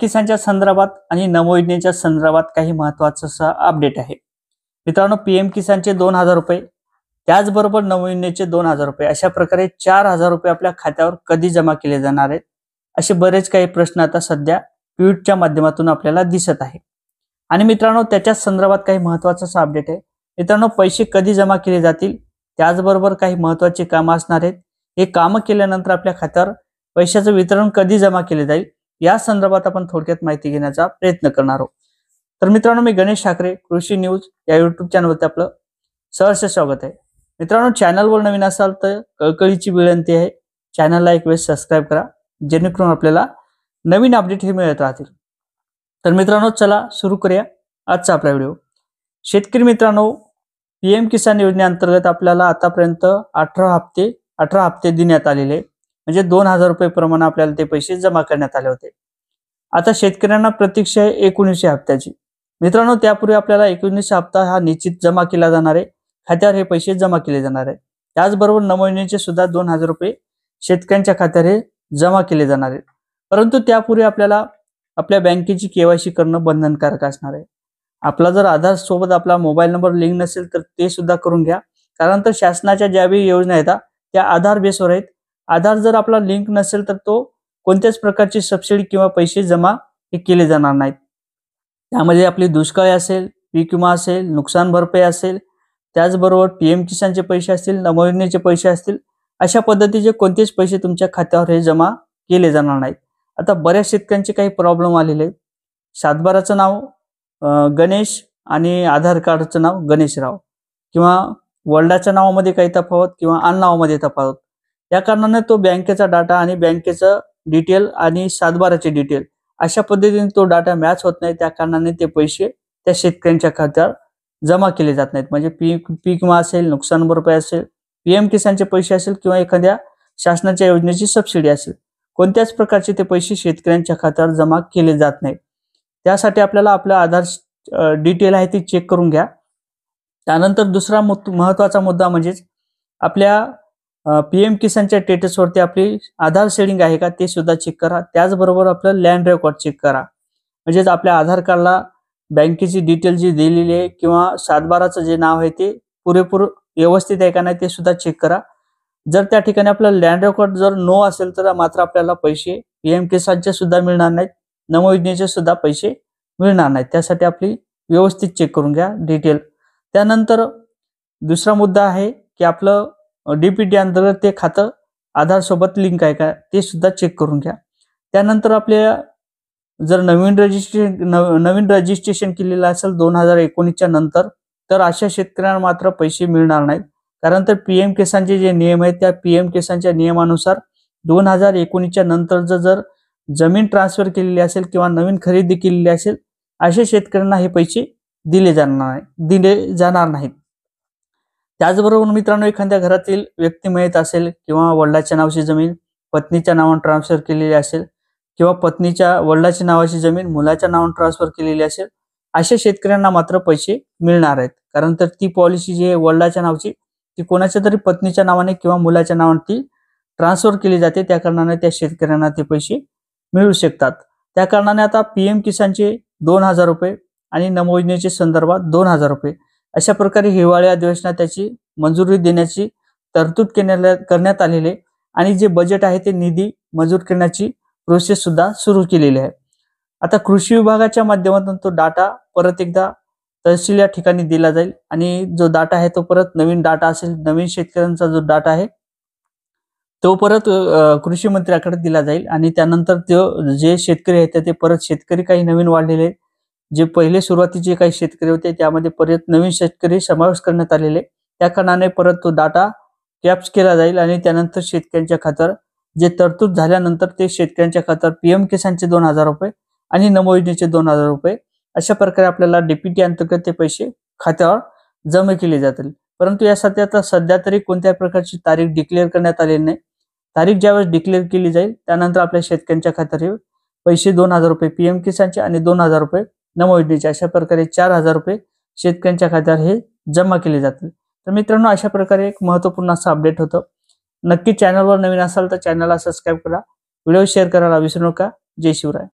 किसानच्या संदर्भात आणि नमो योजनेच्या संदर्भात काही महत्त्वाचं असं अपडेट आहे। मित्रांनो, पीएम किसानचे 2000 रुपये, त्याचबरोबर नमो योजनेचे 2000 रुपये, अशा प्रकारे 4000 रुपये आपल्या खात्यावर कधी जमा केले जाणार आहेत, असे बरेच काही प्रश्न आता सध्या ट्विटच्या माध्यमातून आपल्याला दिसत आहे। आणि मित्रांनो, त्याच्या संदर्भात काही महत्त्वाचं असं अपडेट आहे। मित्रांनो, पैसे कधी जमा केले जातील, त्याचबरोबर काही महत्त्वाची कामं असणार आहेत। हे कामं केल्यानंतर आपल्या खात्यावर पैशाचं वितरण कधी जमा केले जाईल, या संदर्भात आपण थोडक्यात माहिती घेण्याचा प्रयत्न करणार आहोत। तर मित्रांनो, मी गणेश ठाकरे, कृषी न्यूज या YouTube चॅनलवरती आपलं सहर्ष स्वागत आहे। मित्रांनो, चॅनलवर नवीन असाल तर कळकळीची विनंती आहे, चॅनलला एक वेळ सबस्क्राइब करा, जेणेकरून आपल्याला नवीन अपडेट हे मिळत राहतील। तर मित्रांनो, चला सुरू करूया आजचा आपला व्हिडिओ। शेतकरी मित्रांनो, पीएम किसान योजनेअंतर्गत आपल्याला आतापर्यंत 18 हप्ते देण्यात आलेले, म्हणजे 2000 रुपये प्रमाणे आपल्याला ते पैसे जमा करण्यात आले होते। आता शेतकऱ्यांना प्रतीक्षा आहे 19 हप्त्याची। मित्रांनो, त्यापूर्वी आपल्याला 19 हप्ता हा निश्चित जमा केला जाणार आहे, खात्यावर हे पैसे जमा केले जाणार आहे। त्याचबरोबर नमो योजनेचे सुद्धा 2000 रुपये शेतकऱ्यांच्या खात्यावर हे जमा केले जाणार आहेत। परंतु त्यापूर्वी आपल्याला आपल्या बँकेची केवायसी करणं बंधनकारक असणार आहे। आपला जर आधार सोबत आपला मोबाईल नंबर लिंक नसेल तर ते सुद्धा करून घ्या, कारण तर शासनाच्या ज्या काही योजना आहेत त्या आधार बेसवर आहेत। आधार जर आपला लिंक नसेल तर तो कोणत्याच प्रकारची सबसिडी किंवा पैसे जमा हे केले जाणार नाहीत। त्यामध्ये आपली दुष्काळी असेल, पीक विमा असेल, नुकसान भरपाई असेल, त्याचबरोबर पीएम किसानचे पैसे असतील, नमो योजनेचे पैसे असतील, अशा पद्धतीचे कोणतेच पैसे तुमच्या खात्यावर हे जमा केले जाणार नाहीत। आता बऱ्याच शेतकऱ्यांचे काही प्रॉब्लेम आलेले आहेत। सातबाराचं नाव गणेश आणि आधार कार्डचं नाव गणेशराव, किंवा वडिलांच्या नावामध्ये काही तफावत किंवा आडनावामध्ये तफावत, या कारणाने तो बँकेचा डाटा आणि बँकेचं डिटेल आणि सातबाराचे डिटेल अशा पद्धतीने तो डाटा मॅच होत नाही। त्या कारणाने ते पैसे त्या शेतकऱ्यांच्या खात्यावर जमा केले जात नाहीत। म्हणजे पीक विमा असेल, नुकसान भरपाई असेल, पीएम किसानचे पैसे असेल किंवा एखाद्या शासनाच्या योजनेची सबसिडी असेल, कोणत्याच प्रकारचे ते पैसे शेतकऱ्यांच्या खात्यावर जमा केले जात नाहीत। त्यासाठी आपल्याला आपलं आधार डिटेल आहे ती चेक करून घ्या। त्यानंतर दुसरा महत्त्वाचा मुद्दा म्हणजे आपल्या पीएम किसानच्या स्टेटसवरती आपली आधार शेडिंग आहे का ते सुद्धा चेक करा। त्याचबरोबर आपलं लँड रेकॉर्ड चेक करा, म्हणजेच आपल्या आधार कार्डला बँकेची डिटेल जी दिलेली आहे किंवा सातबाराचं जे नाव आहे ते पुरेपूर व्यवस्थित आहे का नाही ते सुद्धा चेक करा। जर त्या ठिकाणी आपलं लँड रेकॉर्ड जर नो असेल तर मात्र आपल्याला पैसे पीएम किसानचे सुद्धा मिळणार नाहीत, नमो योजनेचे सुद्धा पैसे मिळणार नाहीत। त्यासाठी आपली व्यवस्थित चेक करून घ्या डिटेल। त्यानंतर दुसरा मुद्दा आहे की आपलं डीपीटी अंतर्गत ते खातं आधार सोबत लिंक आहे का ते सुद्धा चेक करून घ्या। त्यानंतर आपल्या जर नवीन रजिस्ट्रेशन केलेलं असेल 2019च्या नंतर, तर अशा शेतकऱ्यांना मात्र पैसे मिळणार नाहीत, कारण तर पीएम किसानचे जे नियम आहेत त्या पीएम किसानच्या नियमानुसार 2019च्या नंतर जर जमीन ट्रान्सफर केलेली असेल किंवा नवीन खरेदी केलेली असेल, अशा शेतकऱ्यांना हे पैसे दिले जाणार नाहीत। त्याचबरोबर मित्रांनो, एखाद्या घरातील व्यक्ती मयत असेल किंवा वडिलांच्या नावाची जमीन पत्नीच्या नावावर ट्रान्सफर केलेली असेल किंवा पत्नीच्या वडिलांच्या नावाची जमीन मुलाच्या नावावर ट्रान्सफर केलेली असेल, अशा शेतकऱ्यांना मात्र पैसे मिळणार आहेत। कारण तर ती पॉलिसी जी आहे वडिलांच्या नावाची ती कोणाच्या तरी पत्नीच्या नावाने किंवा मुलाच्या नावाने ती ट्रान्सफर केली जाते, त्या कारणाने त्या शेतकऱ्यांना ते पैसे मिळू शकतात। त्या कारणाने आता पीएम किसानचे 2000 रुपये आणि नमो योजनेच्या संदर्भात 2000 रुपये अशा प्रकारे हिवाळी अधिवेशनात त्याची मंजुरी देण्याची तरतूद करण्यात आलेली, आणि जे बजेट आहे ते निधी मंजूर करण्याची प्रोसेस सुद्धा सुरू केलेली आहे। आता कृषी विभागाच्या माध्यमातून तो डाटा परत एकदा तहसील या ठिकाणी दिला जाईल, आणि जो डाटा आहे तो परत नवीन डाटा असेल, नवीन शेतकऱ्यांचा जो डाटा आहे तो परत कृषी मंत्र्याकडे दिला जाईल। आणि त्यानंतर जे शेतकरी आहेत ते परत शेतकरी काही नवीन वाढलेले, जे पहिले सुरुवातीचे काही शेतकरी होते त्यामध्ये परत नवीन शेतकरी समावेश करण्यात आलेले, त्या कारणाने परत तो डाटा कॅप्च केला जाईल। आणि त्यानंतर शेतकऱ्यांच्या खात्यावर जे तरतूद झाल्यानंतर ते शेतकऱ्यांच्या खात्यावर पीएम किसानचे 2000 रुपये आणि नमो योजनेचे 2000 रुपये अशा प्रकारे आपल्याला डीपीटी अंतर्गत ते पैसे खात्यावर जमा केले जातील। परंतु यासाठी आता सध्या तरी कोणत्याही प्रकारची तारीख डिक्लेअर करण्यात आलेली नाही। तारीख ज्यावेळेस डिक्लेअर केली जाईल त्यानंतर आपल्या शेतकऱ्यांच्या खात्यावर पैसे 2000 रुपये पीएम किसानचे आणि 2000 रुपये नमो योजनेचे अशा प्रकारे 4000 रुपये शेतकऱ्यांच्या खात्यावर हे जमा केले जातील। तर मित्रांनो, अशा प्रकारे एक महत्त्वपूर्ण असं अपडेट होतं। नक्की चॅनलवर नवीन असाल तर चॅनलला सबस्क्राइब करा, व्हिडिओ शेअर करायला विसरू नका। जय शिवराय।